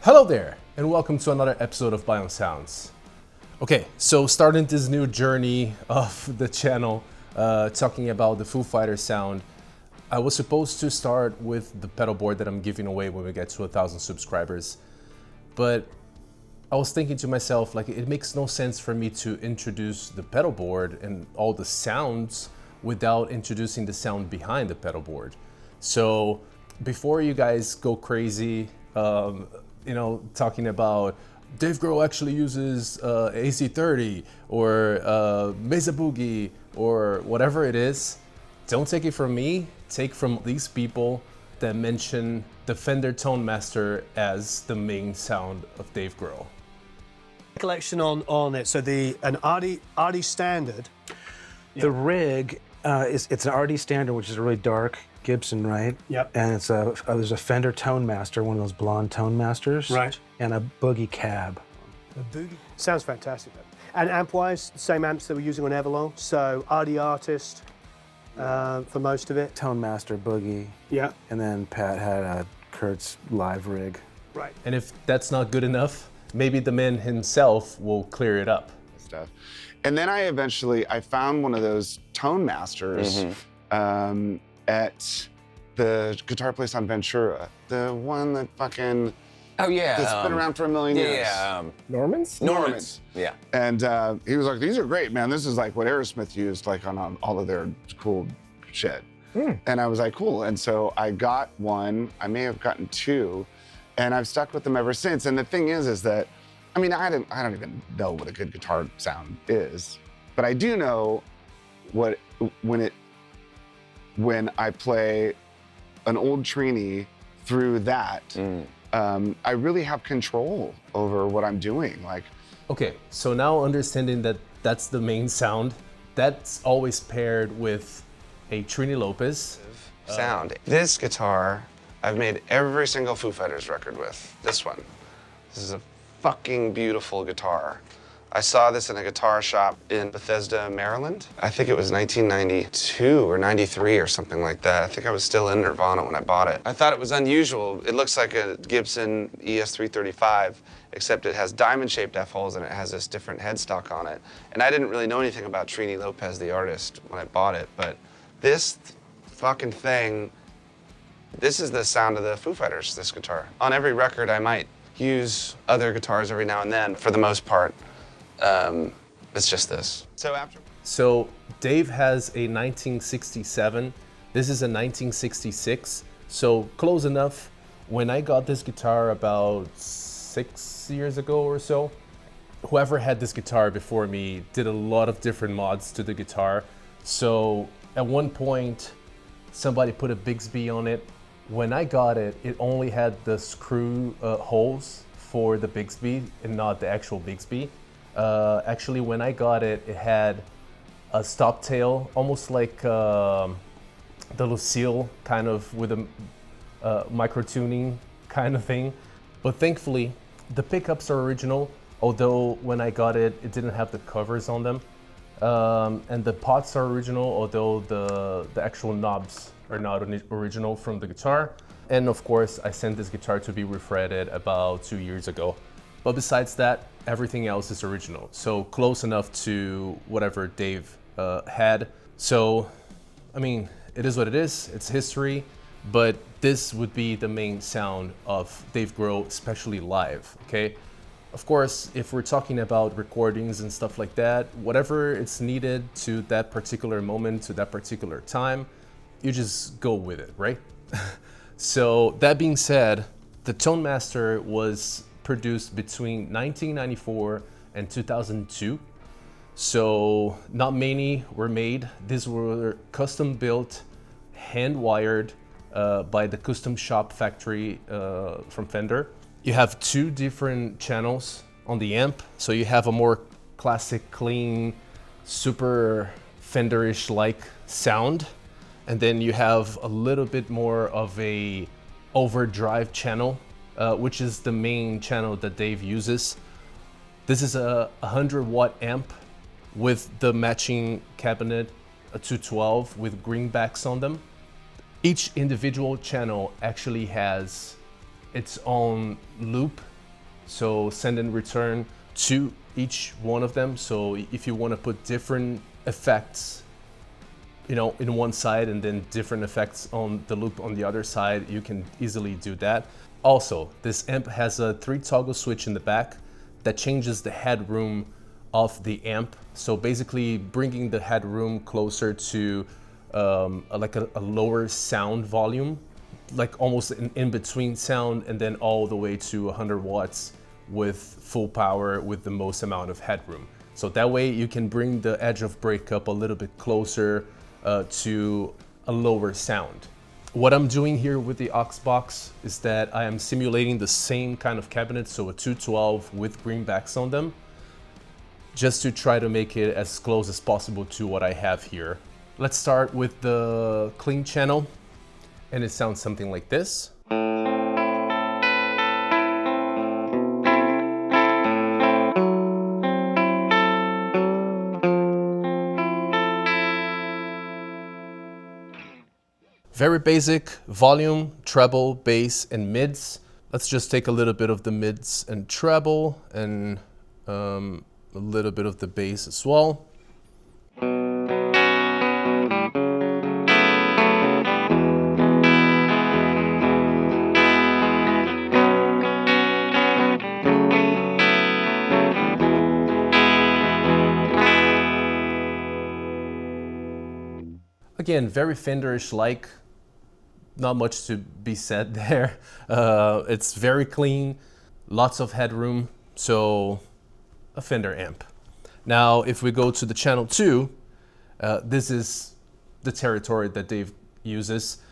Hello there, and welcome to another episode of BION Sounds. Okay, so starting this new journey of the channel, talking about the Foo Fighters sound, I was supposed to start with the pedal board that I'm giving away when we get to 1,000 subscribers, but I was thinking to myself, like, it makes no sense for me to introduce the pedal board and all the sounds without introducing the sound behind the pedal board. So before you guys go crazy, talking about Dave Grohl actually uses AC30 or Mesa Boogie or whatever it is, don't take it from me, take from these people that mention the Fender Tone Master as the main sound of Dave Grohl. Collection on it. So an RD standard. The rig it's an RD standard, which is a really dark Gibson, right? Yep. And it's there's a Fender Tone Master, one of those blonde Tone Masters, right? And a Boogie cab. A Boogie sounds fantastic. And amp-wise, same amps that we're using on Everlong. So RD Artist for most of it. Tone Master, Boogie. Yeah. And then Pat had a Kurtz live rig. Right. And if that's not good enough, maybe the man himself will clear it up. Stuff. And then I found one of those Tone Masters at the guitar place on Ventura. The one that fucking... Oh, yeah. That's been around for a million years. Yeah. Norman's. Yeah. And he was like, these are great, man. This is like what Aerosmith used like on all of their cool shit. And I was like, cool. And so I got one. I may have gotten two. And I've stuck with them ever since. And the thing is that, I mean, I don't even know what a good guitar sound is, but I do know when I play an old Trini through that, I really have control over what I'm doing. Like, okay, so now understanding that that's the main sound, that's always paired with a Trini Lopez Sound. This guitar, I've made every single Foo Fighters record with. This one. This is a fucking beautiful guitar. I saw this in a guitar shop in Bethesda, Maryland. I think it was 1992 or 93 or something like that. I think I was still in Nirvana when I bought it. I thought it was unusual. It looks like a Gibson ES335, except it has diamond-shaped F-holes and it has this different headstock on it. And I didn't really know anything about Trini Lopez, the artist, when I bought it, but this fucking thing, this is the sound of the Foo Fighters, this guitar. On every record, I might use other guitars every now and then. For the most part, it's just this. So Dave has a 1967. This is a 1966. So close enough. When I got this guitar about 6 years ago or so, whoever had this guitar before me did a lot of different mods to the guitar. So at one point, somebody put a Bigsby on it. When I got it, it only had the screw holes for the Bigsby and not the actual Bigsby. Actually, when I got it, it had a stop tail, almost like the Lucille, kind of with a micro tuning kind of thing. But thankfully, the pickups are original, although when I got it, it didn't have the covers on them. And the pots are original, although the actual knobs are not original from the guitar. And of course, I sent this guitar to be refretted about 2 years ago. But besides that, everything else is original. So close enough to whatever Dave had. So, I mean, it is what it is. It's history. But this would be the main sound of Dave Grohl, especially live, okay? Of course, if we're talking about recordings and stuff like that, whatever it's needed to that particular moment, to that particular time, you just go with it, right? So that being said, the Tone Master was produced between 1994 and 2002. So not many were made. These were custom built, hand wired by the custom shop factory from Fender. You have two different channels on the amp. So you have a more classic, clean, super Fenderish like sound. And then you have a little bit more of a overdrive channel, which is the main channel that Dave uses. This is a 100-watt amp with the matching cabinet, a 212 with greenbacks on them. Each individual channel actually has its own loop so send and return to each one of them. So if you want to put different effects, you know, in one side and then different effects on the loop on the other side, you can easily do that. Also, this amp has a 3 toggle switch in the back that changes the headroom of the amp. So basically bringing the headroom closer to like a lower sound volume, like almost an in-between sound, and then all the way to 100 watts with full power with the most amount of headroom. So that way you can bring the edge of breakup a little bit closer to a lower sound. What I'm doing here with the aux box is that I am simulating the same kind of cabinet, so a 212 with greenbacks on them, just to try to make it as close as possible to what I have here. Let's start with the clean channel, and it sounds something like this. Very basic volume, treble, bass, and mids. Let's just take a little bit of the mids and treble and a little bit of the bass as well. Again, very Fenderish-like. Not much to be said there. It's very clean, lots of headroom, so a Fender amp. Now, if we go to the channel 2, this is the territory that Dave uses.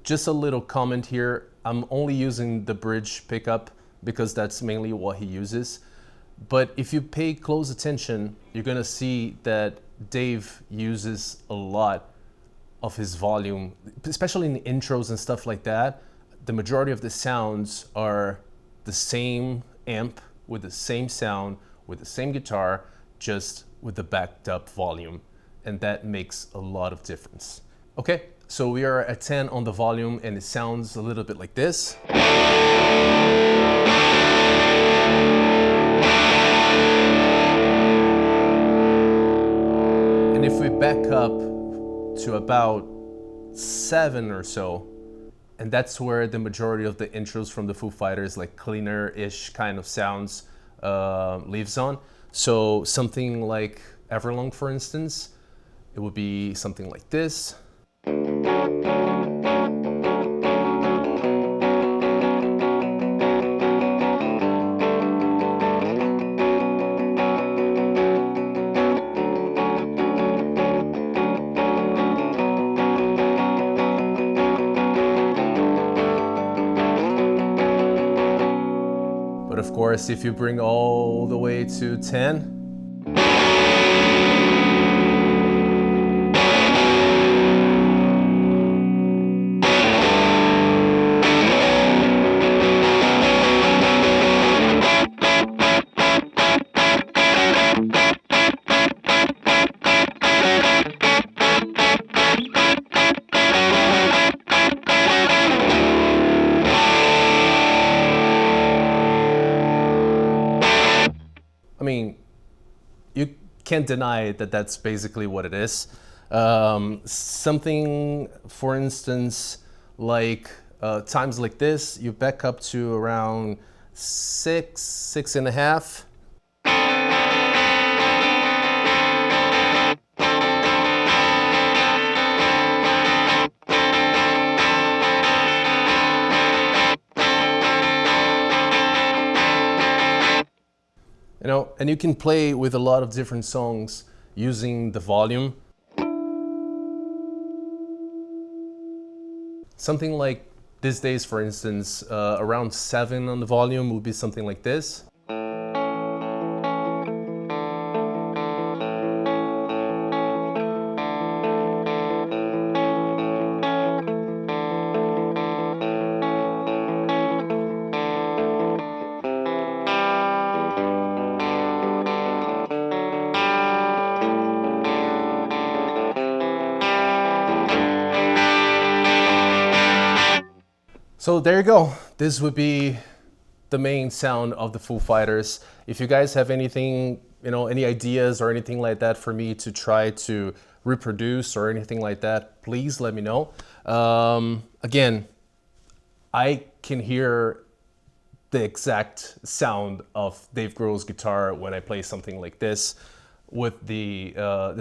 Just a little comment here. I'm only using the bridge pickup because that's mainly what he uses. But if you pay close attention, you're gonna see that Dave uses a lot of his volume, especially in the intros and stuff like that. The majority of the sounds are the same amp with the same sound, with the same guitar, just with the backed up volume. And that makes a lot of difference. Okay, so we are at 10 on the volume and it sounds a little bit like this. And if we back up to about 7 or so, and that's where the majority of the intros from the Foo Fighters, like cleaner-ish kind of sounds, lives on. So something like Everlong, for instance, it would be something like this. Of course, if you bring all the way to 10, I mean, you can't deny that that's basically what it is. Something, for instance, like times like this, you back up to around 6, 6.5. You know, and you can play with a lot of different songs using the volume. Something like these days, for instance, around 7 on the volume would be something like this. So there you go. This would be the main sound of the Foo Fighters. If you guys have anything, any ideas or anything like that for me to try to reproduce or anything like that, please let me know. Again, I can hear the exact sound of Dave Grohl's guitar when I play something like this with the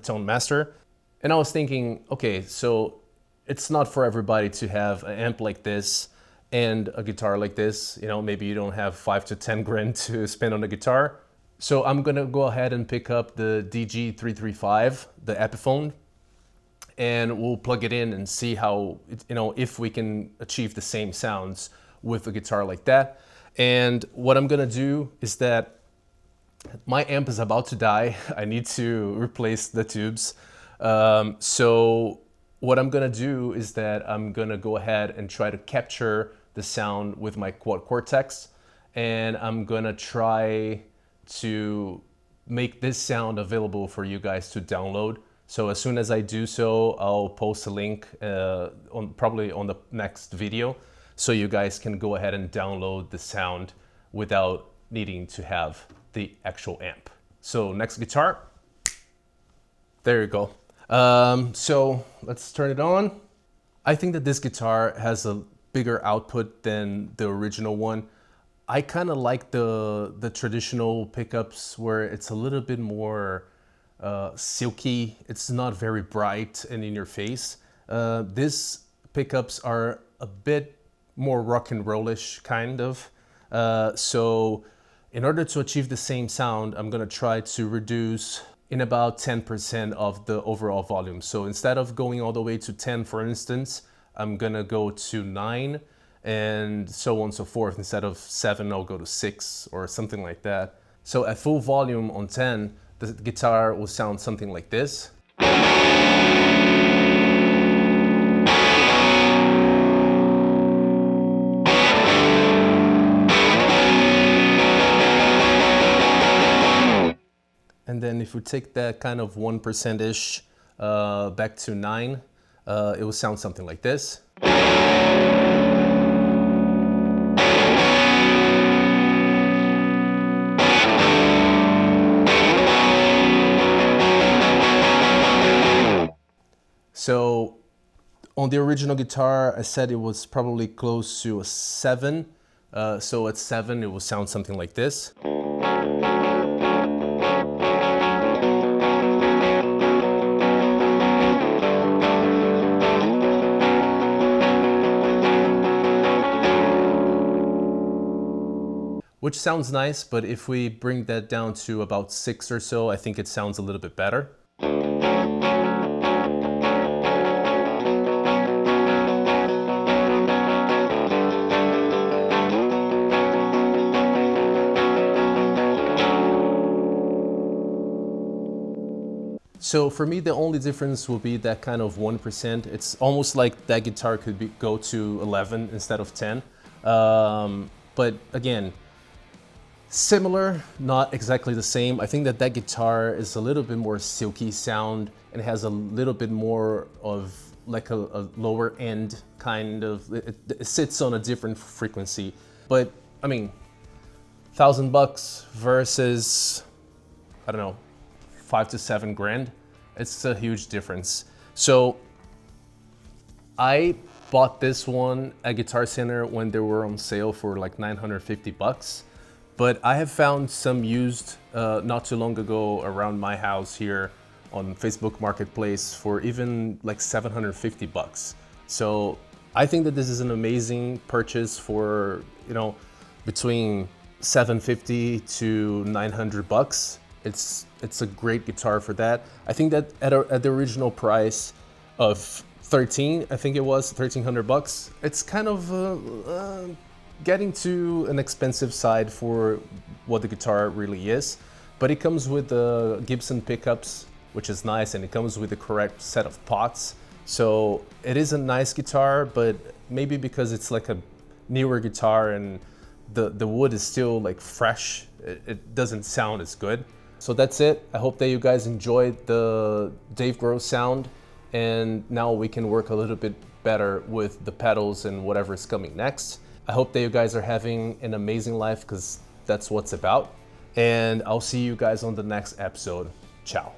Tone Master. And I was thinking, okay, so it's not for everybody to have an amp like this and a guitar like this. Maybe you don't have 5 to 10 grand to spend on a guitar. So I'm gonna go ahead and pick up the DG-335, the Epiphone, and we'll plug it in and see how, if we can achieve the same sounds with a guitar like that. And what I'm gonna do is that my amp is about to die. I need to replace the tubes. So what I'm gonna do is that I'm gonna go ahead and try to capture the sound with my quad cortex, and I'm gonna try to make this sound available for you guys to download. So as soon as I do so, I'll post a link probably on the next video, so you guys can go ahead and download the sound without needing to have the actual amp. So next guitar, there you go. So let's turn it on. I think that this guitar has a bigger output than the original one. I kind of like the traditional pickups where it's a little bit more silky. It's not very bright and in your face. These pickups are a bit more rock and rollish kind of. So in order to achieve the same sound, I'm gonna try to reduce in about 10% of the overall volume. So instead of going all the way to 10, for instance, I'm gonna go to 9 and so on and so forth. Instead of 7, I'll go to 6 or something like that. So at full volume on 10, the guitar will sound something like this. And then if we take that kind of 1%-ish back to 9, it will sound something like this. So on the original guitar, I said it was probably close to a 7. So at 7, it will sound something like this. Which sounds nice, but if we bring that down to about 6 or so, I think it sounds a little bit better. So for me, the only difference will be that kind of 1%. It's almost like that guitar could go to 11 instead of 10. But again, similar, not exactly the same. I think that that guitar is a little bit more silky sound and has a little bit more of like a lower end kind of, it sits on a different frequency. But I mean, $1,000 versus, I don't know, 5 to 7 grand. It's a huge difference. So I bought this one at Guitar Center when they were on sale for like $950. But I have found some used not too long ago around my house here on Facebook Marketplace for even like $750. So I think that this is an amazing purchase for, between $750 to $900. It's a great guitar for that. I think that at the original price of 13, I think it was $1,300. It's kind of getting to an expensive side for what the guitar really is, but it comes with the Gibson pickups, which is nice, and it comes with the correct set of pots. So it is a nice guitar, but maybe because it's like a newer guitar and the wood is still like fresh, it doesn't sound as good. So that's it. I hope that you guys enjoyed the Dave Grohl sound, and now we can work a little bit better with the pedals and whatever is coming next. I hope that you guys are having an amazing life, because that's what's about. And I'll see you guys on the next episode. Ciao.